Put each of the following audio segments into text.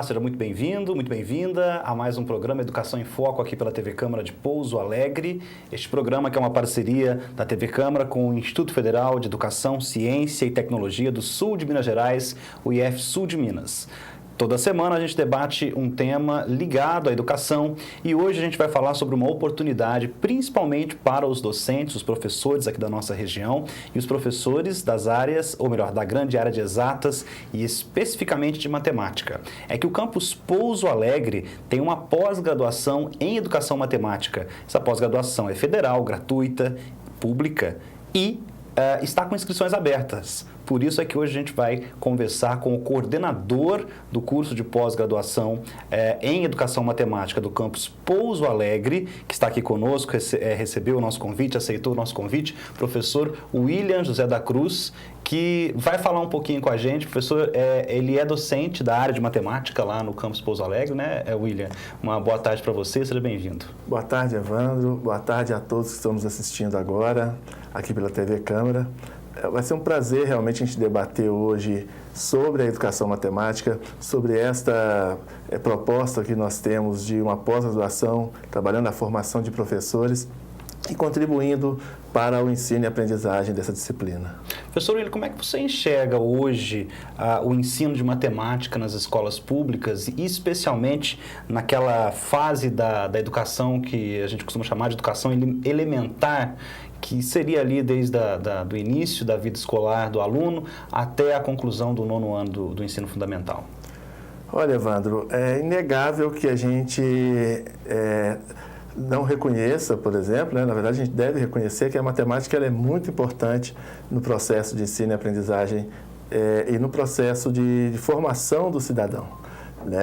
seja muito bem-vindo, muito bem-vinda a mais um programa Educação em Foco aqui pela TV Câmara de Pouso Alegre. Este programa que é uma parceria da TV Câmara com o Instituto Federal de Educação, Ciência e Tecnologia do Sul de Minas Gerais, o IF Sul de Minas. Toda semana a gente debate um tema ligado à educação e hoje a gente vai falar sobre uma oportunidade principalmente para os docentes, os professores aqui da nossa região e os professores das áreas, ou melhor, da grande área de exatas e especificamente de matemática. É que o campus Pouso Alegre tem uma pós-graduação em educação matemática. Essa pós-graduação é federal, gratuita, pública e está com inscrições abertas. Por isso é que hoje a gente vai conversar com o coordenador do curso de pós-graduação em Educação Matemática do campus Pouso Alegre, que está aqui conosco, recebeu o nosso convite, aceitou o nosso convite, professor William José da Cruz, que vai falar um pouquinho com a gente. Professor, ele é docente da área de matemática lá no campus Pouso Alegre, né, William? Uma boa tarde para você, seja bem-vindo. Boa tarde, Evandro. Boa tarde a todos que estão nos assistindo agora, aqui pela TV Câmara. Vai ser um prazer realmente a gente debater hoje sobre a educação matemática, sobre esta proposta que nós temos de uma pós-graduação, trabalhando a formação de professores e contribuindo para o ensino e aprendizagem dessa disciplina. Professor William, como é que você enxerga hoje o ensino de matemática nas escolas públicas e especialmente naquela fase da educação que a gente costuma chamar de educação elementar, que seria ali desde do início da vida escolar do aluno até a conclusão do 9º ano do ensino fundamental? Olha, Evandro, é inegável que a gente não reconheça, por exemplo, né? Na verdade a gente deve reconhecer que a matemática ela é muito importante no processo de ensino e aprendizagem e no processo de formação do cidadão.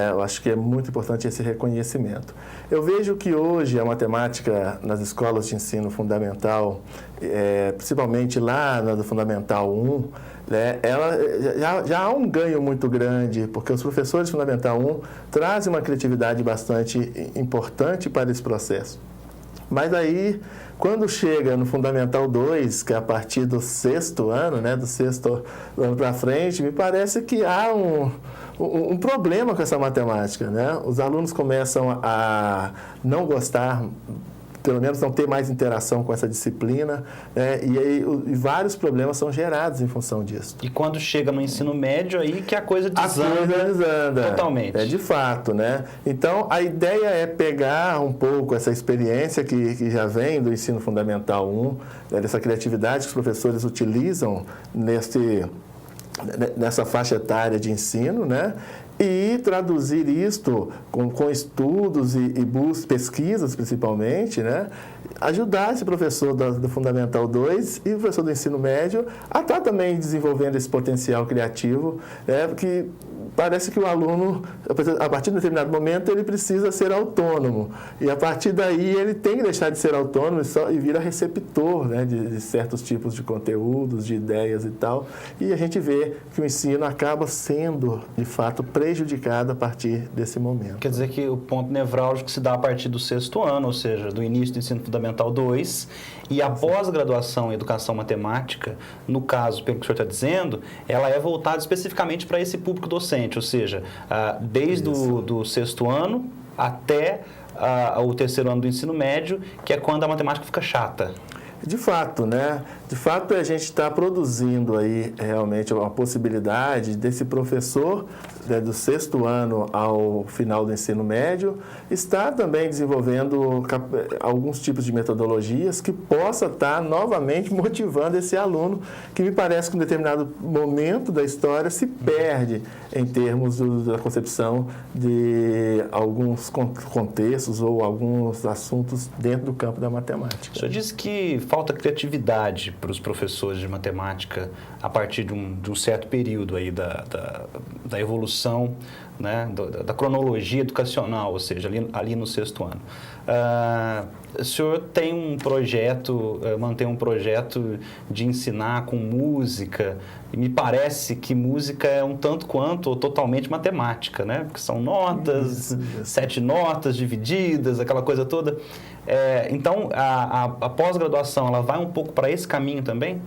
Eu acho que é muito importante esse reconhecimento. Eu vejo que hoje a matemática nas escolas de ensino fundamental, principalmente lá no Fundamental 1, ela já há um ganho muito grande, porque os professores de Fundamental 1 trazem uma criatividade bastante importante para esse processo. Mas aí, quando chega no Fundamental 2, que é a partir do 6º ano, do 6º ano para frente, me parece que há um problema com essa matemática, Os alunos começam a não gostar, pelo menos não ter mais interação com essa disciplina, e aí vários problemas são gerados em função disso. E quando chega no ensino médio, aí que a coisa desanda totalmente. De fato, Então, a ideia é pegar um pouco essa experiência que já vem do ensino fundamental 1, dessa criatividade que os professores utilizam nessa faixa etária de ensino, e traduzir isto com estudos e pesquisas, principalmente, ajudar esse professor do Fundamental 2 e o professor do ensino médio a estar também desenvolvendo esse potencial criativo, porque parece que o aluno, a partir de um determinado momento, ele precisa ser autônomo. E a partir daí, ele tem que deixar de ser autônomo e vira receptor de certos tipos de conteúdos, de ideias e tal. E a gente vê que o ensino acaba sendo, de fato, prejudicado a partir desse momento. Quer dizer que o ponto nevrálgico se dá a partir do 6º ano, ou seja, do início do ensino fundamental 2, e a pós-graduação em educação matemática, no caso, pelo que o senhor está dizendo, ela é voltada especificamente para esse público docente, ou seja, desde do 6º ano até o 3º ano do ensino médio, que é quando a matemática fica chata. De fato, De fato, a gente está produzindo aí realmente uma possibilidade desse professor do 6º ano ao final do ensino médio estar também desenvolvendo alguns tipos de metodologias que possa estar novamente motivando esse aluno que me parece que em um determinado momento da história se perde em termos da concepção de alguns contextos ou alguns assuntos dentro do campo da matemática. O senhor disse que falta criatividade para os professores de matemática a partir de um certo período aí da evolução, da cronologia educacional, ou seja, ali no 6º ano. O senhor tem um projeto, mantém um projeto de ensinar com música, e me parece que música é um tanto quanto ou totalmente matemática, Porque são notas, 7 notas divididas, aquela coisa toda. Então, a pós-graduação, ela vai um pouco para esse caminho também?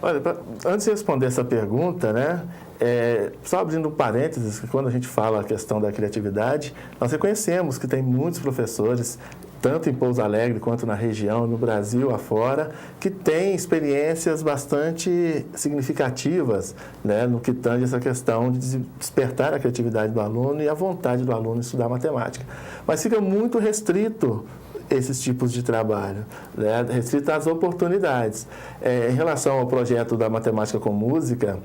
Olha, antes de responder essa pergunta, Só abrindo um parênteses, quando a gente fala a questão da criatividade, nós reconhecemos que tem muitos professores, tanto em Pouso Alegre quanto na região, no Brasil afora, que têm experiências bastante significativas, né, no que tange essa questão de despertar a criatividade do aluno e a vontade do aluno em estudar matemática. Mas fica muito restrito esses tipos de trabalho, né? Restrito às oportunidades. Em relação ao projeto da Matemática com Música,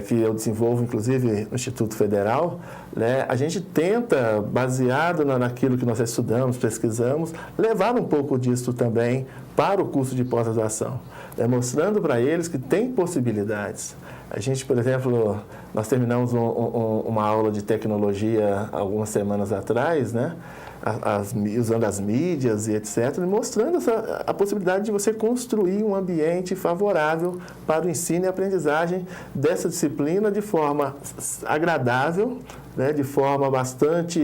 que eu desenvolvo, inclusive, no Instituto Federal, né, a gente tenta, baseado naquilo que nós estudamos, pesquisamos, levar um pouco disso também para o curso de pós-graduação, né, mostrando para eles que tem possibilidades. A gente, por exemplo, nós terminamos uma aula de tecnologia algumas semanas atrás, né? Usando as mídias e etc., mostrando a possibilidade de você construir um ambiente favorável para o ensino e aprendizagem dessa disciplina de forma agradável, né, de forma bastante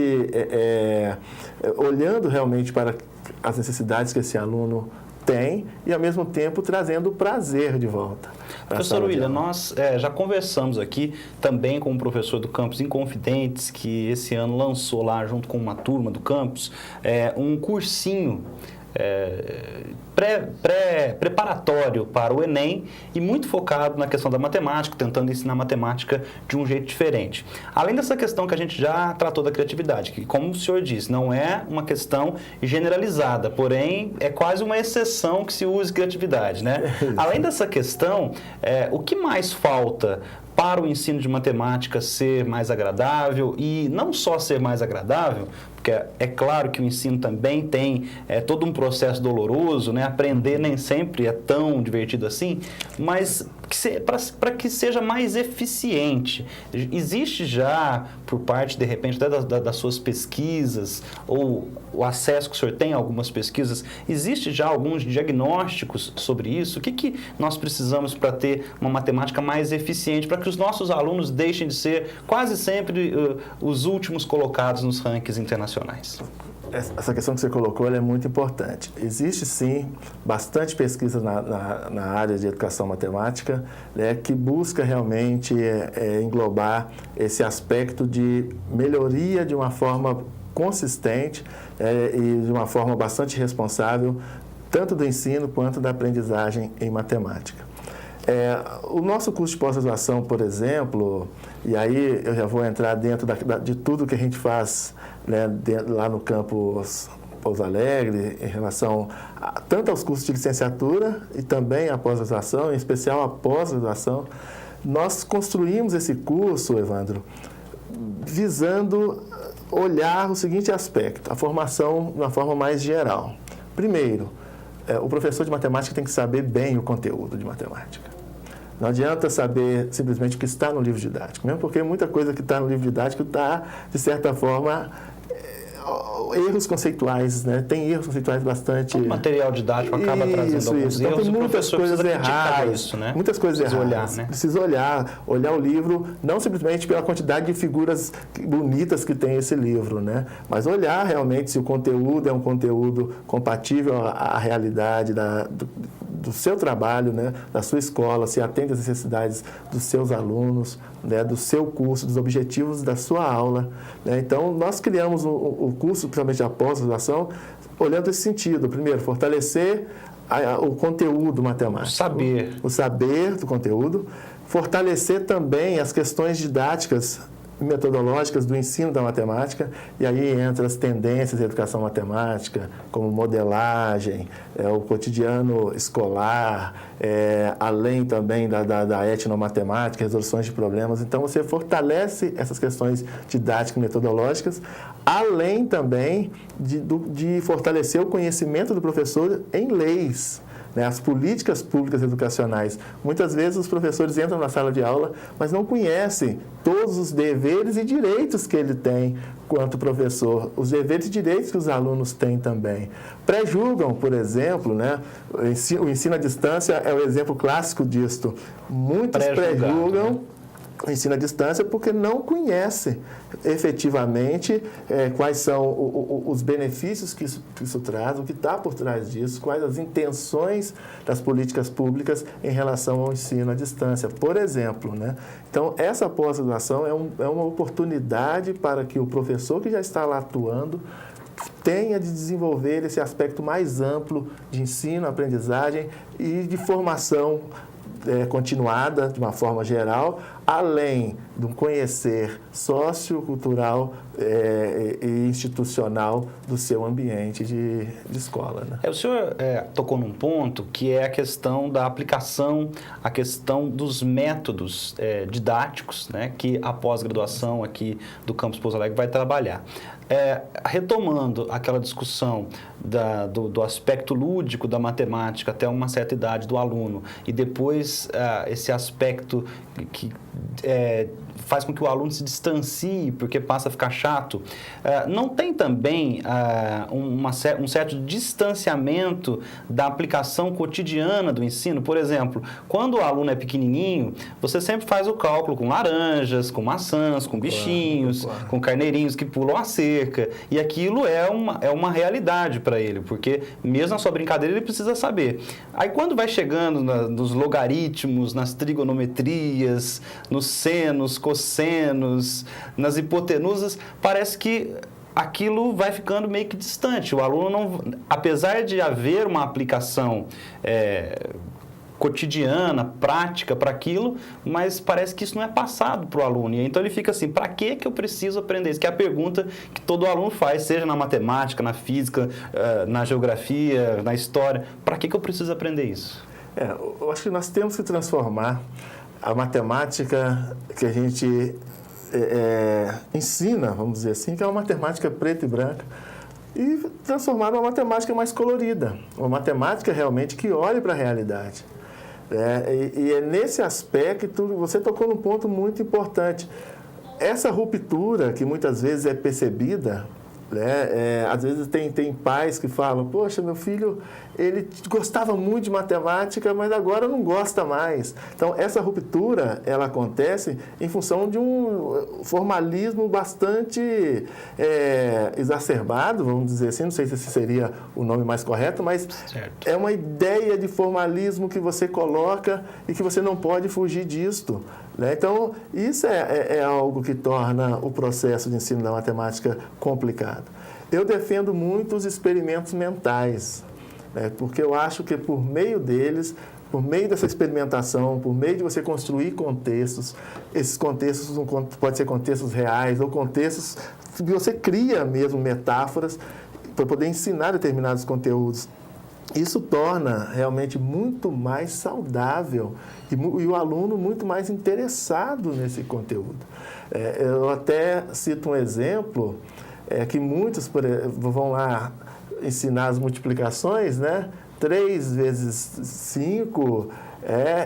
olhando realmente para as necessidades que esse aluno tem e, ao mesmo tempo, trazendo o prazer de volta. Professor William, nós já conversamos aqui também com o professor do Campus Inconfidentes, que esse ano lançou lá, junto com uma turma do campus, um cursinho preparatório para o Enem e muito focado na questão da matemática, tentando ensinar matemática de um jeito diferente. Além dessa questão que a gente já tratou da criatividade, que, como o senhor disse, não é uma questão generalizada, porém é quase uma exceção que se use criatividade, né? Além dessa questão, o que mais falta para o ensino de matemática ser mais agradável e não só ser mais agradável, porque é claro que o ensino também tem todo um processo doloroso, né? Aprender nem sempre é tão divertido assim, mas para que seja mais eficiente. Existe já, por parte, de repente, até das suas pesquisas, ou o acesso que o senhor tem a algumas pesquisas, existe já alguns diagnósticos sobre isso? O que nós precisamos para ter uma matemática mais eficiente, para que os nossos alunos deixem de ser quase sempre os últimos colocados nos rankings internacionais? Essa questão que você colocou é muito importante. Existe, sim, bastante pesquisa na área de educação matemática, né, que busca realmente englobar esse aspecto de melhoria de uma forma consistente e de uma forma bastante responsável, tanto do ensino quanto da aprendizagem em matemática. O nosso curso de pós-graduação, por exemplo, e aí eu já vou entrar dentro de tudo que a gente faz, né, lá no campus Pouso Alegre, em relação tanto aos cursos de licenciatura e também à pós-graduação, em especial à pós-graduação. Nós construímos esse curso, Evandro, visando olhar o seguinte aspecto: a formação de uma forma mais geral. Primeiro, o professor de matemática tem que saber bem o conteúdo de matemática. Não adianta saber simplesmente o que está no livro didático, mesmo porque muita coisa que está no livro didático está, de certa forma, erros conceituais, né? Tem erros conceituais bastante... O material didático acaba trazendo alguns erros, então, tem muitas coisas erradas, isso, né? Muitas coisas erradas. Precisa olhar o livro, não simplesmente pela quantidade de figuras bonitas que tem esse livro, né? Mas olhar realmente se o conteúdo é um conteúdo compatível à realidade do seu trabalho, né, da sua escola, se atende às necessidades dos seus alunos, né, do seu curso, dos objetivos da sua aula, né? Então, nós criamos o curso, principalmente a pós-graduação, olhando esse sentido. Primeiro, fortalecer o conteúdo matemático. O saber do conteúdo. Fortalecer também as questões didáticas metodológicas do ensino da matemática, e aí entra as tendências da educação matemática, como modelagem, o cotidiano escolar, além também da etnomatemática, resoluções de problemas. Então, você fortalece essas questões didáticas e metodológicas, além também de fortalecer o conhecimento do professor em leis, né, as políticas públicas educacionais. Muitas vezes os professores entram na sala de aula, mas não conhecem todos os deveres e direitos que ele tem quanto professor, os deveres e direitos que os alunos têm também. Pré-julgam, por exemplo, né, o ensino à distância é o exemplo clássico disto. Muitos pré-julgam, né, o ensino à distância porque não conhece efetivamente quais são os benefícios que isso traz, o que está por trás disso, quais as intenções das políticas públicas em relação ao ensino à distância, por exemplo, né? Então, essa pós-graduação é uma oportunidade para que o professor que já está lá atuando tenha de desenvolver esse aspecto mais amplo de ensino, aprendizagem e de formação continuada, de uma forma geral, além do conhecer sociocultural e institucional do seu ambiente de escola. Né? O senhor tocou num ponto que é a questão da aplicação, a questão dos métodos didáticos, né, que a pós-graduação aqui do Campus Pouso Alegre vai trabalhar. Retomando aquela discussão do aspecto lúdico da matemática até uma certa idade do aluno e depois esse aspecto que faz com que o aluno se distancie porque passa a ficar chato, não tem também um certo distanciamento da aplicação cotidiana do ensino? Por exemplo, quando o aluno é pequenininho, você sempre faz o cálculo com laranjas, com maçãs, com bichinhos, com carneirinhos que pulam a cerca, e aquilo é uma realidade para ele, porque mesmo na sua brincadeira ele precisa saber. Aí quando vai chegando nos logaritmos, nas trigonometrias, nos senos, cossenos, nas hipotenusas, parece que aquilo vai ficando meio que distante. O aluno não, apesar de haver uma aplicação cotidiana, prática para aquilo, mas parece que isso não é passado para o aluno. E então ele fica assim, para que eu preciso aprender isso? Que é a pergunta que todo aluno faz, seja na matemática, na física, na geografia, na história. Para que eu preciso aprender isso? Eu acho que nós temos que transformar a matemática que a gente ensina, vamos dizer assim, que é uma matemática preta e branca, e transformar numa matemática mais colorida, uma matemática realmente que olhe para a realidade. E é nesse aspecto, você tocou num ponto muito importante. Essa ruptura que muitas vezes é percebida, às vezes tem pais que falam, poxa, meu filho, ele gostava muito de matemática, mas agora não gosta mais. Então, essa ruptura, ela acontece em função de um formalismo bastante exacerbado, vamos dizer assim, não sei se esse seria o nome mais correto, mas certo. É uma ideia de formalismo que você coloca e que você não pode fugir disto. Então, isso é algo que torna o processo de ensino da matemática complicado. Eu defendo muito os experimentos mentais, porque eu acho que por meio deles, por meio dessa experimentação, por meio de você construir contextos, esses contextos podem ser contextos reais ou contextos que você cria mesmo metáforas para poder ensinar determinados conteúdos. Isso torna realmente muito mais saudável e o aluno muito mais interessado nesse conteúdo. Eu até cito um exemplo, que muitos vão lá ensinar as multiplicações, né? 3 vezes 5,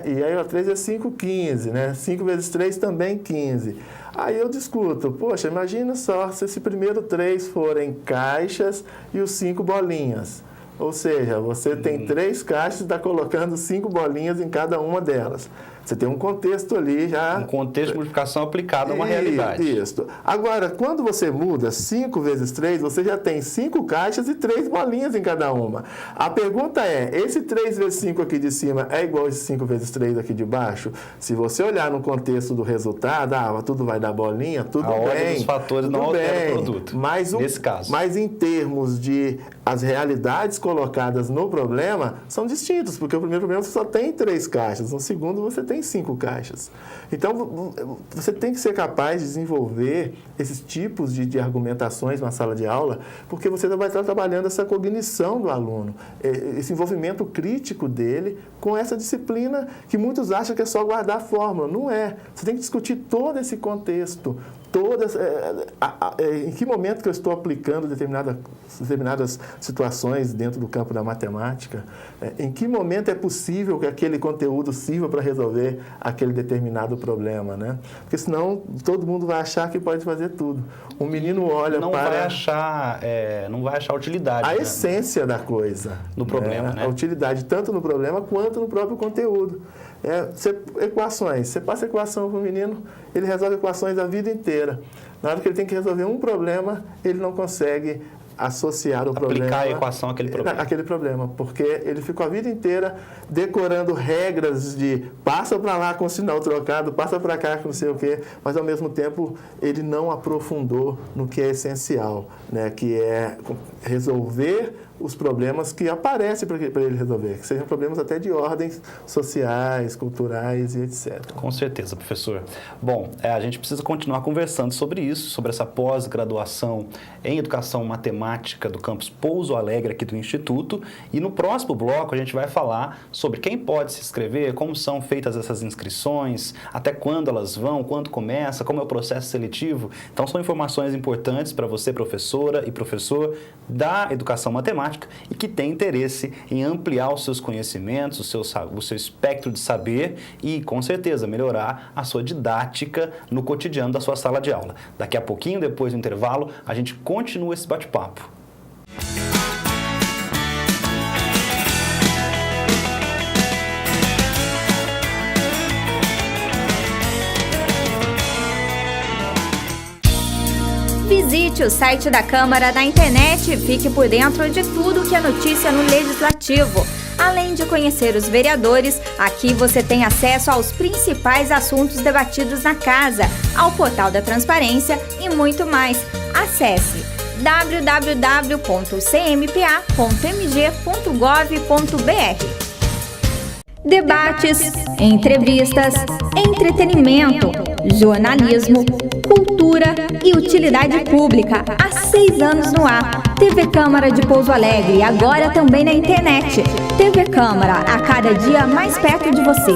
e aí 3 vezes 5, 15, né? 5 vezes 3 também 15. Aí eu discuto, poxa, imagina só se esse primeiro 3 forem caixas e os 5 bolinhas. Ou seja, você tem 3 caixas e está colocando 5 bolinhas em cada uma delas. Você tem um contexto ali já... Um contexto de multiplicação aplicado a uma realidade. Isso. Agora, quando você muda 5 vezes 3, você já tem 5 caixas e 3 bolinhas em cada uma. A pergunta é, esse 3 vezes 5 aqui de cima é igual a esse 5 vezes 3 aqui de baixo? Se você olhar no contexto do resultado, tudo vai dar bolinha, tudo bem. A ordem dos fatores não altera o produto, nesse caso. Mas em termos de as realidades colocadas no problema, são distintos, porque o primeiro problema você só tem 3 caixas, no segundo você tem 5 caixas. Então, você tem que ser capaz de desenvolver esses tipos de argumentações na sala de aula, porque você vai estar trabalhando essa cognição do aluno, esse envolvimento crítico dele com essa disciplina que muitos acham que é só guardar a fórmula. Não é. Você tem que discutir todo esse contexto, em que momento que eu estou aplicando determinadas situações dentro do campo da matemática, em que momento é possível que aquele conteúdo sirva para resolver aquele determinado problema, né? Porque senão todo mundo vai achar que pode fazer tudo. O menino olha não para... não vai achar utilidade. A essência da coisa. No problema, né? A utilidade tanto no problema quanto no próprio conteúdo. Equações. Você passa a equação para o menino, ele resolve equações a vida inteira. Na hora que ele tem que resolver um problema, ele não consegue associar o problema... Aplicar a equação àquele problema. Porque ele ficou a vida inteira decorando regras de passa para lá com o sinal trocado, passa para cá com não sei o quê, mas ao mesmo tempo ele não aprofundou no que é essencial, né? Que é resolver os problemas que aparecem para ele resolver, que sejam problemas até de ordens sociais, culturais e etc. Com certeza, professor. Bom, a gente precisa continuar conversando sobre isso, sobre essa pós-graduação em Educação Matemática do campus Pouso Alegre aqui do Instituto, e no próximo bloco a gente vai falar sobre quem pode se inscrever, como são feitas essas inscrições, até quando elas vão, quando começa, como é o processo seletivo. Então são informações importantes para você, professora e professor da Educação Matemática, e que tem interesse em ampliar os seus conhecimentos, o seu espectro de saber e, com certeza, melhorar a sua didática no cotidiano da sua sala de aula. Daqui a pouquinho, depois do intervalo, a gente continua esse bate-papo. Visite o site da Câmara na internet e fique por dentro de tudo que é notícia no Legislativo. Além de conhecer os vereadores, aqui você tem acesso aos principais assuntos debatidos na Casa, ao portal da Transparência e muito mais. Acesse www.cmpa.mg.gov.br. Debates, entrevistas, entretenimento, jornalismo, cultura e utilidade pública. Há 6 anos no ar. TV Câmara de Pouso Alegre, agora também na internet. TV Câmara, a cada dia mais perto de você.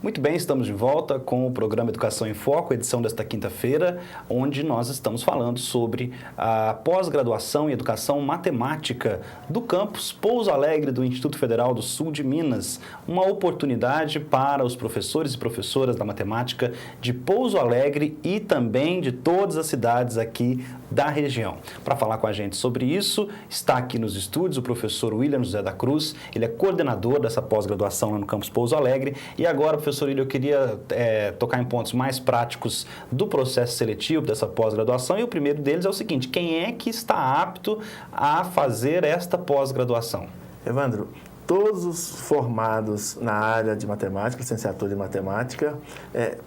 Muito bem, estamos de volta com o programa Educação em Foco, edição desta quinta-feira, onde nós estamos falando sobre a pós-graduação em Educação Matemática do campus Pouso Alegre do Instituto Federal do Sul de Minas. Uma oportunidade para os professores e professoras da matemática de Pouso Alegre e também de todas as cidades aqui da região. Para falar com a gente sobre isso, está aqui nos estúdios o professor William José da Cruz, ele é coordenador dessa pós-graduação lá no campus Pouso Alegre. E agora, professor William, eu queria tocar em pontos mais práticos do processo seletivo dessa pós-graduação, e o primeiro deles é o seguinte: quem é que está apto a fazer esta pós-graduação? Evandro, todos os formados na área de matemática, licenciatura em matemática,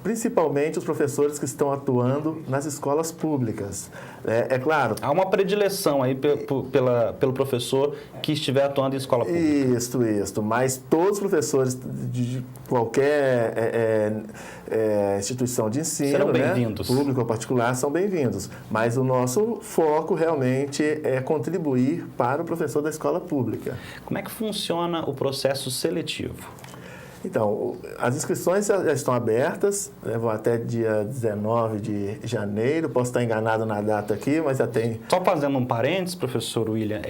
principalmente os professores que estão atuando nas escolas públicas. É claro... Há uma predileção aí pelo professor que estiver atuando em escola pública. Isso. Mas todos os professores de qualquer instituição de ensino, serão bem-vindos. Público ou particular, são bem-vindos. Mas o nosso foco realmente é contribuir para o professor da escola pública. Como é que funciona o processo seletivo? Então, as inscrições já estão abertas, vão até dia 19 de janeiro, posso estar enganado na data aqui, mas já tem... Só fazendo um parênteses, professor William,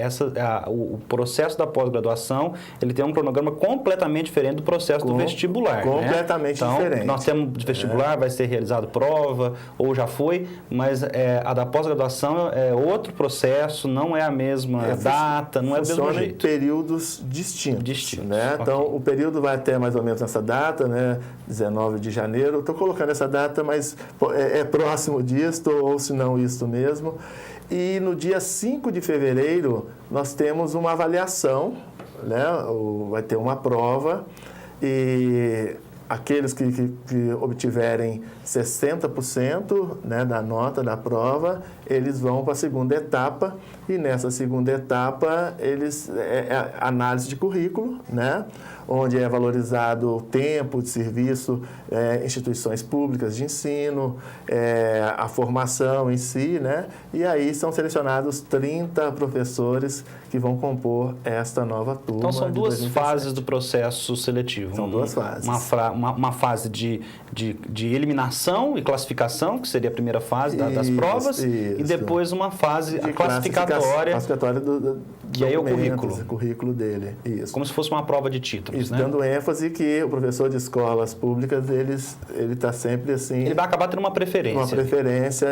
o processo da pós-graduação, ele tem um cronograma completamente diferente do processo do vestibular. Completamente diferente. Então, nós temos de vestibular, vai ser realizado prova, ou já foi, mas a da pós-graduação é outro processo, não é a mesma data, não é o mesmo jeito. Funciona em períodos distintos. Né? Okay. Então, o período vai até mais ou menos nessa data, né? 19 de janeiro. Estou colocando essa data, mas é próximo disso, ou se não isso mesmo. E no dia 5 de fevereiro, nós temos uma avaliação, né? Vai ter uma prova, e aqueles que obtiverem 60%, né, da nota da prova, eles vão para a segunda etapa, e nessa segunda etapa, análise de currículo, né? onde é valorizado o tempo de serviço, instituições públicas de ensino, a formação em si, né? E aí são selecionados 30 professores que vão compor esta nova turma. Então são duas fases do processo seletivo. São duas fases. Uma fase de eliminação e classificação, que seria a primeira fase das provas, e depois uma fase classificatória. Classificatória do que aí é o currículo dele. Isso. Como se fosse uma prova de títulos, isso, né? Dando ênfase que o professor de escolas públicas, ele está sempre assim... Ele vai acabar tendo uma preferência. Uma preferência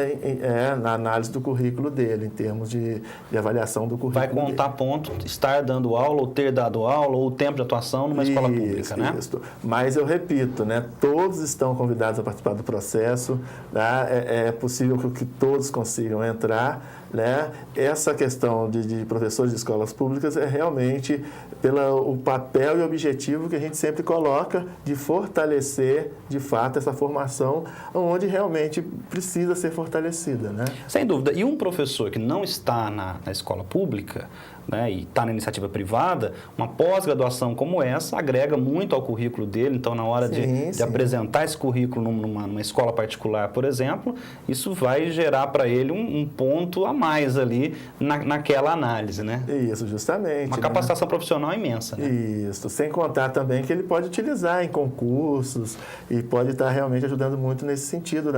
na análise do currículo dele, em termos de avaliação do currículo dele. Vai contar ponto, estar dando aula, ou ter dado aula, ou o tempo de atuação numa escola pública, né? Isso. Mas eu repito, né? Todos estão convidados a participar do processo, tá? É possível que todos consigam entrar, né? Essa questão de professores de escolas públicas é realmente pelo papel e objetivo que a gente sempre coloca de fortalecer, de fato, essa formação onde realmente precisa ser fortalecida, né? Sem dúvida. E um professor que não está na escola pública, né, e está na iniciativa privada, uma pós-graduação como essa agrega muito ao currículo dele. Então, na hora de apresentar esse currículo numa escola particular, por exemplo, isso vai gerar para ele um ponto a mais ali naquela análise, né? Isso, justamente. Uma capacitação profissional imensa, né? Isso, sem contar também que ele pode utilizar em concursos e pode estar realmente ajudando muito nesse sentido,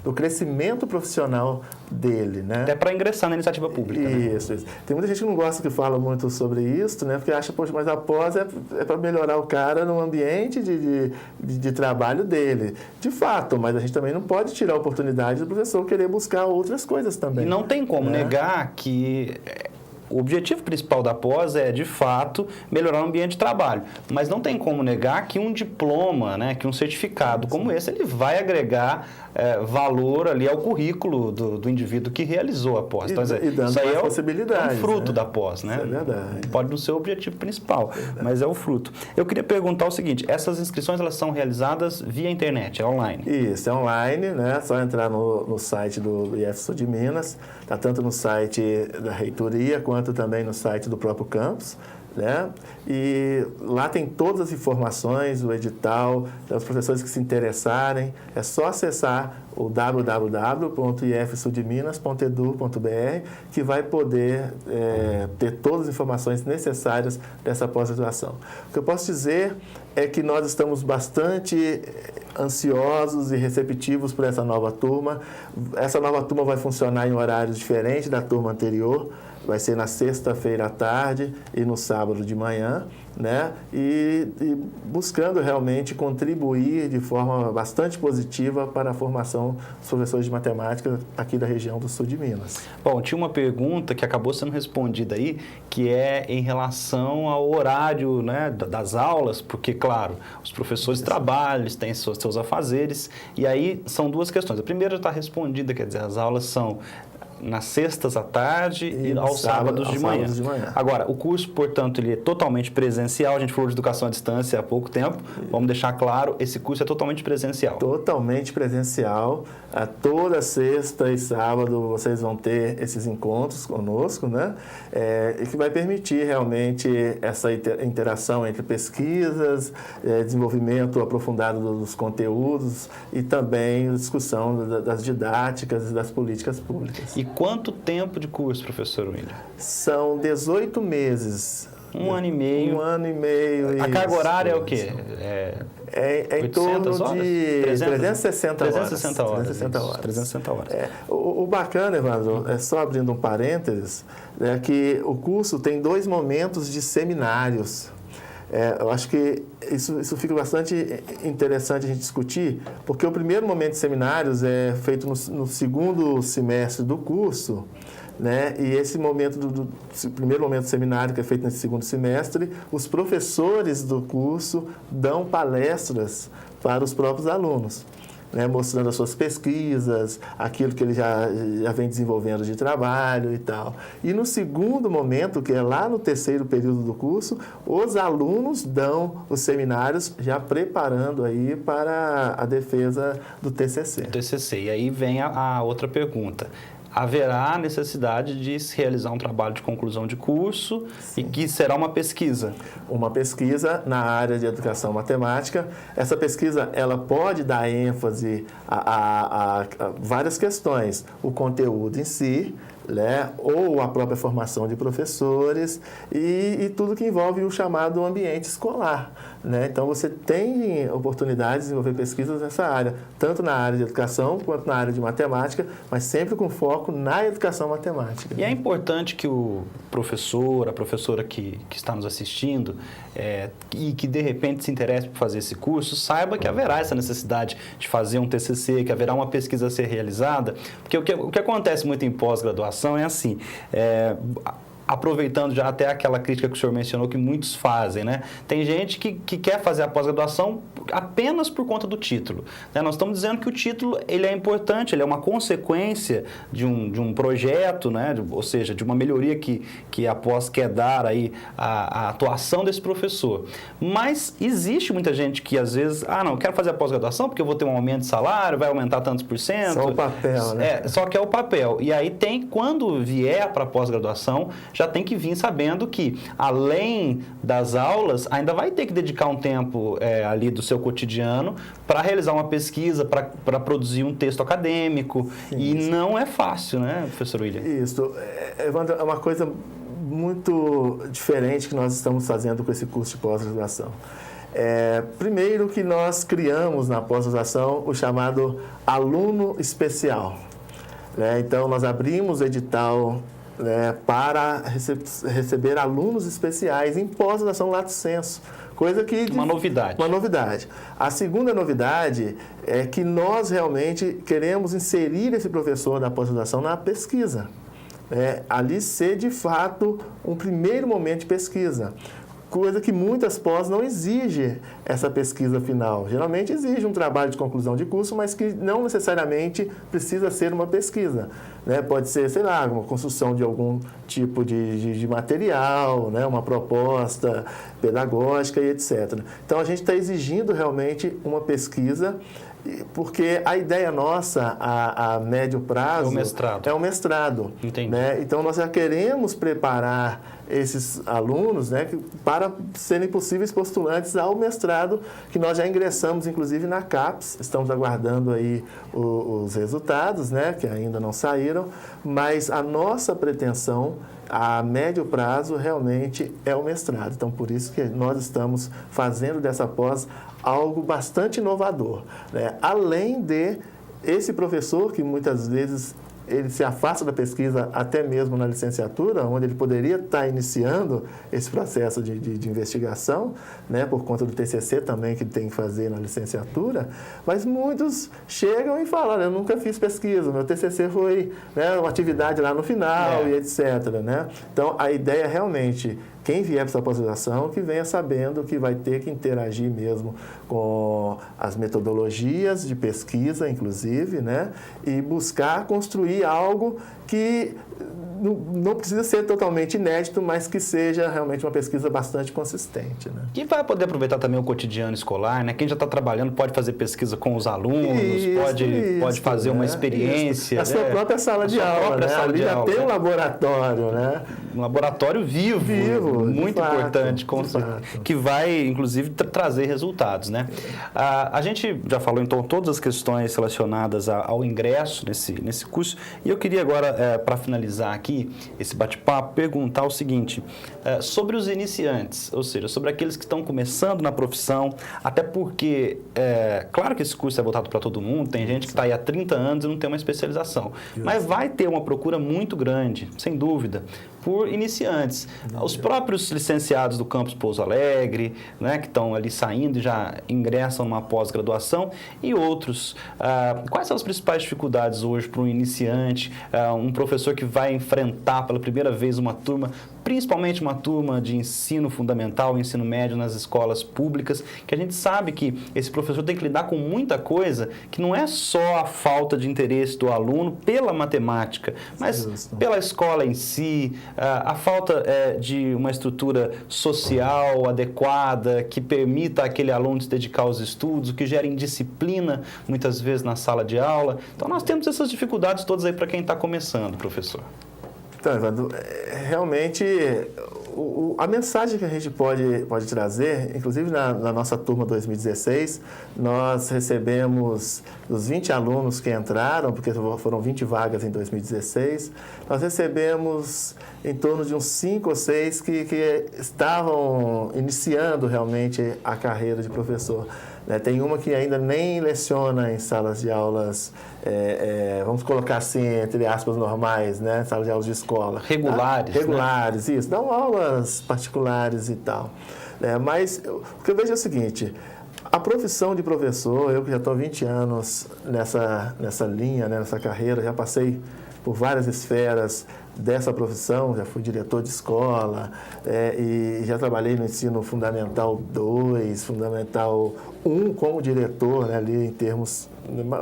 do crescimento profissional dele, né? Até para ingressar na iniciativa pública, isso, né? Isso. Tem muita gente que não gosta que fala muito sobre isso, né? Porque acha, poxa, mas a pós é para melhorar o cara no ambiente de trabalho dele. De fato, mas a gente também não pode tirar a oportunidade do professor querer buscar outras coisas também. E não tem como negar que o objetivo principal da pós é, de fato, melhorar o ambiente de trabalho. Mas não tem como negar que um diploma, né, que um certificado como esse, ele vai agregar valor ali ao currículo do indivíduo que realizou a pós. Então, e dando isso aí possibilidades, é um fruto da pós, né? Isso é verdade. Pode não ser o objetivo principal, mas é o fruto. Eu queria perguntar o seguinte, essas inscrições elas são realizadas via internet, é online? Isso, é online, né? Só entrar no site do IF Sul de Minas, tá tanto no site da reitoria quanto também no site do próprio campus, né? E lá tem todas as informações, o edital, os professores que se interessarem, é só acessar o www.ifsudminas.edu.br que vai poder ter todas as informações necessárias dessa pós-graduação. O que eu posso dizer é que nós estamos bastante ansiosos e receptivos por essa nova turma. Essa nova turma vai funcionar em horários diferentes da turma anterior. Vai ser na sexta-feira à tarde e no sábado de manhã, né? E buscando realmente contribuir de forma bastante positiva para a formação dos professores de matemática aqui da região do sul de Minas. Bom, tinha uma pergunta que acabou sendo respondida aí, que é em relação ao horário, né, das aulas, porque, claro, os professores trabalham, eles têm seus afazeres, e aí são duas questões. A primeira está respondida, quer dizer, as aulas são nas sextas à tarde e aos sábados de manhã. Agora, o curso, portanto, ele é totalmente presencial. A gente falou de educação à distância há pouco tempo. Vamos deixar claro, esse curso é totalmente presencial. Totalmente presencial. Toda sexta e sábado vocês vão ter esses encontros conosco, né? E que vai permitir realmente essa interação entre pesquisas, desenvolvimento aprofundado dos conteúdos e também discussão das didáticas e das políticas públicas. E quanto tempo de curso, professor William? São 18 meses. Um ano e meio. A carga horária é o quê? Em torno de 360 horas. 360 horas. O bacana, Evandro, só abrindo um parênteses, é que o curso tem 2 momentos de seminários. Eu acho que isso fica bastante interessante a gente discutir, porque o primeiro momento de seminários é feito no segundo semestre do curso, né? E esse momento primeiro momento do seminário, que é feito nesse segundo semestre, os professores do curso dão palestras para os próprios alunos, né, mostrando as suas pesquisas, aquilo que ele já vem desenvolvendo de trabalho e tal. E no segundo momento, que é lá no terceiro período do curso, os alunos dão os seminários já preparando aí para a defesa do TCC. E aí vem a outra pergunta. haverá necessidade de se realizar um trabalho de conclusão de curso. Sim. E que será uma pesquisa. Uma pesquisa na área de educação matemática. Essa pesquisa ela pode dar ênfase a várias questões. O conteúdo em si, né, ou a própria formação de professores e tudo que envolve o chamado ambiente escolar, né? Então, você tem oportunidade de desenvolver pesquisas nessa área, tanto na área de educação quanto na área de matemática, mas sempre com foco na educação matemática. E é importante que o professor, a professora que está nos assistindo e que, de repente, se interesse por fazer esse curso, saiba que haverá essa necessidade de fazer um TCC, que haverá uma pesquisa a ser realizada, porque o que acontece muito em pós-graduação é assim, aproveitando já até aquela crítica que o senhor mencionou que muitos fazem, né? Tem gente que quer fazer a pós-graduação apenas por conta do título, né? Nós estamos dizendo que o título ele é importante, ele é uma consequência de um projeto, né? Ou seja, de uma melhoria que a pós quer dar aí a atuação desse professor. Mas existe muita gente que às vezes, não, quero fazer a pós-graduação porque eu vou ter um aumento de salário, vai aumentar tantos %. Só o papel, né? Só que é o papel. E aí quando vier para a pós-graduação, já tem que vir sabendo que, além das aulas, ainda vai ter que dedicar um tempo ali do seu cotidiano para realizar uma pesquisa, para produzir um texto acadêmico. Sim, e isso não é fácil, né, professor William? Isso. Evandro, é uma coisa muito diferente que nós estamos fazendo com esse curso de pós-graduação. Primeiro que nós criamos na pós-graduação o chamado aluno especial, né? Então, nós abrimos o edital para receber alunos especiais em pós-graduação lato sensu. Coisa que... Uma novidade. Uma novidade. A segunda novidade é que nós realmente queremos inserir esse professor da pós-graduação na pesquisa. Ali ser, de fato, um primeiro momento de pesquisa. Coisa que muitas pós não exigem essa pesquisa final. Geralmente exige um trabalho de conclusão de curso, mas que não necessariamente precisa ser uma pesquisa, né? Pode ser, sei lá, uma construção de algum tipo de material, né? Uma proposta pedagógica e etc. Então, a gente está exigindo realmente uma pesquisa, porque a ideia nossa, a médio prazo... É o mestrado. Entendi. Né? Então, nós já queremos preparar esses alunos, né, para serem possíveis postulantes ao mestrado, que nós já ingressamos, inclusive, na CAPES. Estamos aguardando aí os resultados, né, que ainda não saíram, mas a nossa pretensão a médio prazo realmente é o mestrado. Então, por isso que nós estamos fazendo dessa pós algo bastante inovador, né? Além de esse professor que muitas vezes ele se afasta da pesquisa até mesmo na licenciatura, onde ele poderia estar iniciando esse processo de investigação, né, por conta do TCC também que ele tem que fazer na licenciatura, mas muitos chegam e falam, eu nunca fiz pesquisa, meu TCC foi, né, uma atividade lá no final e etc. Né? Então, a ideia é realmente... Quem vier para essa pós-graduação, que venha sabendo que vai ter que interagir mesmo com as metodologias de pesquisa, inclusive, né? E buscar construir algo que não precisa ser totalmente inédito, mas que seja realmente uma pesquisa bastante consistente, né? E vai poder aproveitar também o cotidiano escolar, né? Quem já está trabalhando pode fazer pesquisa com os alunos, pode fazer uma experiência. A sua própria sala de aula, né? Ali já tem um laboratório, né? Um laboratório vivo muito importante, que vai, inclusive, trazer resultados, né? A gente já falou, então, todas as questões relacionadas ao ingresso nesse curso, e eu queria agora, para finalizar aqui esse bate-papo, perguntar o seguinte, sobre os iniciantes, ou seja, sobre aqueles que estão começando na profissão, até porque, claro que esse curso é voltado para todo mundo, tem gente que está aí há 30 anos e não tem uma especialização, mas vai ter uma procura muito grande, sem dúvida, por iniciantes. Os próprios licenciados do campus Pouso Alegre, né, que estão ali saindo e já ingressam numa pós-graduação, e outros. Quais são as principais dificuldades hoje para um iniciante, um professor que vai enfrentar pela primeira vez uma turma principalmente uma turma de ensino fundamental, ensino médio nas escolas públicas, que a gente sabe que esse professor tem que lidar com muita coisa, que não é só a falta de interesse do aluno pela matemática, mas pela escola em si, a falta de uma estrutura social adequada, que permita àquele aluno se dedicar aos estudos, o que gera indisciplina, muitas vezes, na sala de aula. Então, nós temos essas dificuldades todas aí para quem está começando, professor. Então, Evandro, realmente a mensagem que a gente pode trazer, inclusive na nossa turma 2016, nós recebemos dos 20 alunos que entraram, porque foram 20 vagas em 2016, nós recebemos em torno de uns 5 ou 6 que estavam iniciando realmente a carreira de professor. Tem uma que ainda nem leciona em salas de aulas, vamos colocar assim, entre aspas, normais, né? Salas de aulas de escola. Regulares. Tá? Regulares, né? Isso. Dão aulas particulares e tal. Mas o que eu vejo é o seguinte, a profissão de professor, eu que já estou há 20 anos nessa linha, né, nessa carreira, já passei por várias esferas dessa profissão, já fui diretor de escola e já trabalhei no ensino fundamental 2, fundamental 1 como diretor, né, ali em termos,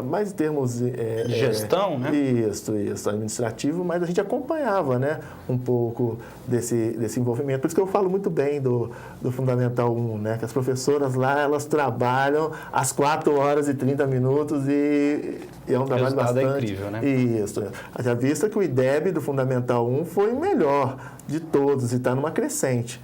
mais em termos de gestão, né? Isso, administrativo, mas a gente acompanhava, né, um pouco desse envolvimento. Por isso que eu falo muito bem do Fundamental 1, né, que as professoras lá, elas trabalham às 4 horas e 30 minutos e é um trabalho bastante... é incrível, né? Isso. Já vista que o IDEB do Fundamental 1 foi o melhor de todos e está numa crescente.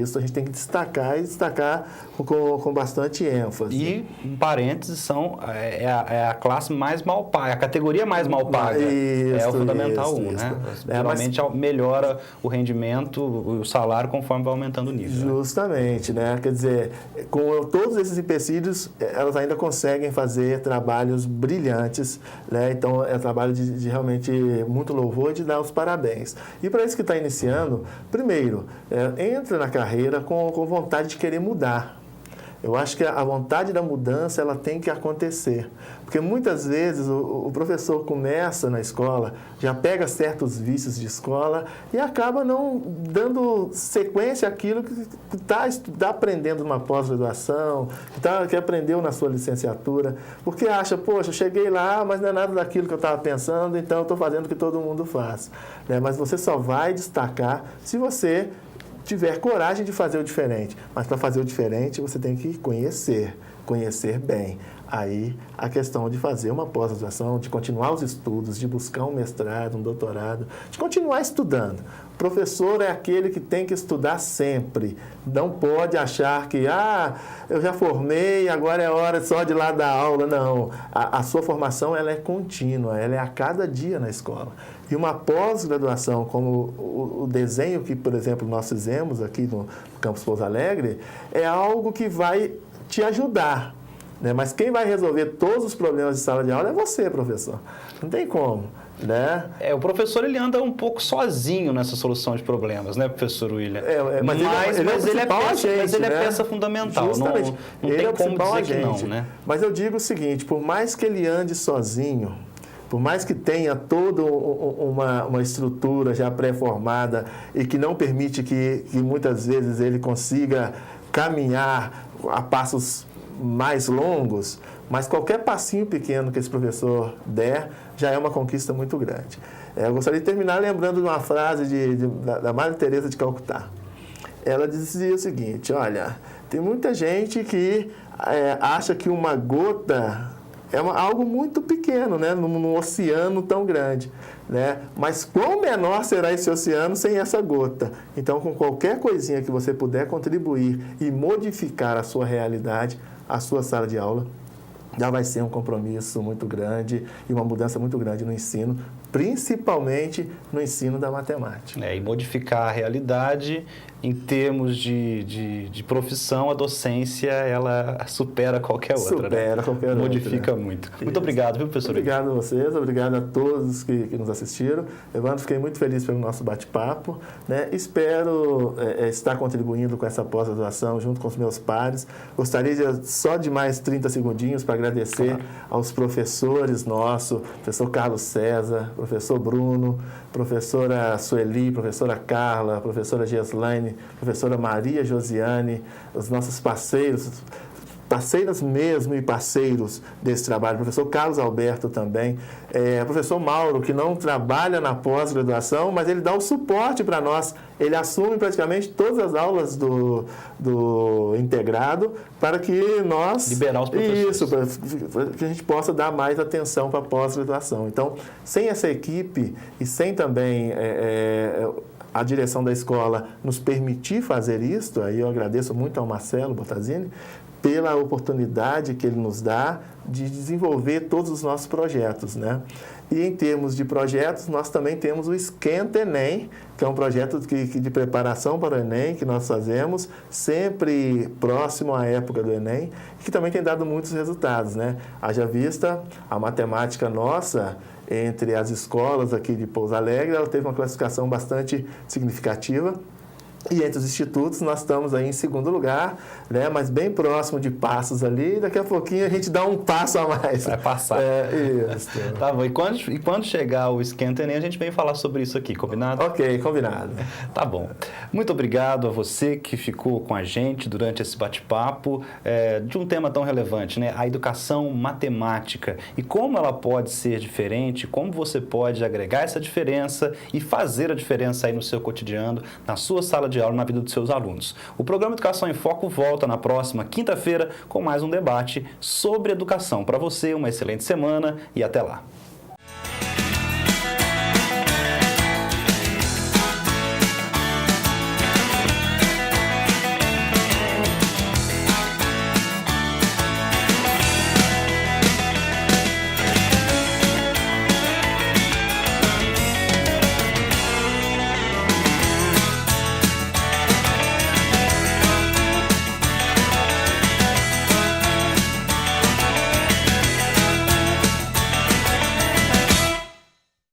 Isso a gente tem que destacar e destacar com bastante ênfase. E, um parênteses, é a classe mais mal paga, a categoria mais mal paga. É o Fundamental 1, né? Geralmente melhora o rendimento, o salário, conforme vai aumentando o nível. Justamente, né? Quer dizer, com todos esses empecilhos, elas ainda conseguem fazer trabalhos brilhantes, né? Então, é um trabalho de realmente muito louvor e de dar os parabéns. E para esse que está iniciando, primeiro, entra na carreira com vontade de querer mudar. Eu acho que a vontade da mudança ela tem que acontecer. Porque muitas vezes o professor começa na escola, já pega certos vícios de escola e acaba não dando sequência àquilo que está aprendendo numa pós-graduação, que aprendeu na sua licenciatura, porque acha, poxa, cheguei lá, mas não é nada daquilo que eu estava pensando, então eu estou fazendo o que todo mundo faz. Mas você só vai destacar se você tiver coragem de fazer o diferente. Mas para fazer o diferente, você tem que conhecer bem. Aí, a questão de fazer uma pós-graduação, de continuar os estudos, de buscar um mestrado, um doutorado, de continuar estudando. O professor é aquele que tem que estudar sempre. Não pode achar que, eu já formei, agora é hora só de ir lá dar aula. Não. A sua formação ela é contínua, ela é a cada dia na escola. E uma pós-graduação, como o desenho que, por exemplo, nós fizemos aqui no Campus Pouso Alegre, é algo que vai te ajudar. Mas quem vai resolver todos os problemas de sala de aula é você, professor. Não tem como. O professor ele anda um pouco sozinho nessa solução de problemas, né, professor William? Mas ele é peça fundamental. Justamente. Não tem como dizer que não, né? Mas eu digo o seguinte, por mais que ele ande sozinho, por mais que tenha toda uma estrutura já pré-formada e que não permite que muitas vezes ele consiga caminhar a passos mais longos, mas qualquer passinho pequeno que esse professor der já é uma conquista muito grande. Eu gostaria de terminar lembrando de uma frase da Madre Teresa de Calcutá. Ela dizia o seguinte, olha, tem muita gente que acha que uma gota é algo muito pequeno, né, num oceano tão grande, né? Mas quão menor será esse oceano sem essa gota? Então, com qualquer coisinha que você puder contribuir e modificar a sua realidade, a sua sala de aula, já vai ser um compromisso muito grande e uma mudança muito grande no ensino, principalmente no ensino da matemática. E modificar a realidade em termos de profissão, a docência, ela supera qualquer outra. Supera qualquer outra. Modifica muito. Muito obrigado, viu, professor? Obrigado a vocês, obrigado a todos que nos assistiram. Evandro, fiquei muito feliz pelo nosso bate-papo, né? Espero estar contribuindo com essa pós-graduação junto com os meus pares. Gostaria só de mais 30 segundinhos para agradecer aos professores nossos, professor Carlos César, professor Bruno, professora Sueli, professora Carla, professora Geslaine, professora Maria Josiane, os nossos parceiras mesmo e parceiros desse trabalho, professor Carlos Alberto também, professor Mauro, que não trabalha na pós-graduação, mas ele dá o suporte para nós, ele assume praticamente todas as aulas do integrado para que nós... Liberar os professores. Isso, para que a gente possa dar mais atenção para a pós-graduação. Então, sem essa equipe e sem também... a direção da escola nos permitir fazer isso, aí eu agradeço muito ao Marcelo Bottazini, pela oportunidade que ele nos dá de desenvolver todos os nossos projetos, né? E em termos de projetos, nós também temos o Esquenta Enem, que é um projeto de preparação para o Enem, que nós fazemos sempre próximo à época do Enem, que também tem dado muitos resultados, né? Haja vista, a matemática nossa, entre as escolas aqui de Pouso Alegre, ela teve uma classificação bastante significativa. E entre os institutos, nós estamos aí em segundo lugar, né? Mas bem próximo de Passos ali, daqui a pouquinho a gente dá um passo a mais. Vai passar. Isso. Tá bom, e quando chegar o Esquenta Enem, a gente vem falar sobre isso aqui, combinado? Ok, combinado. Tá bom. Muito obrigado a você que ficou com a gente durante esse bate-papo de um tema tão relevante, né? A educação matemática e como ela pode ser diferente, como você pode agregar essa diferença e fazer a diferença aí no seu cotidiano, na sua sala de aula, na vida dos seus alunos. O programa Educação em Foco volta na próxima quinta-feira com mais um debate sobre educação. Para você, uma excelente semana e até lá.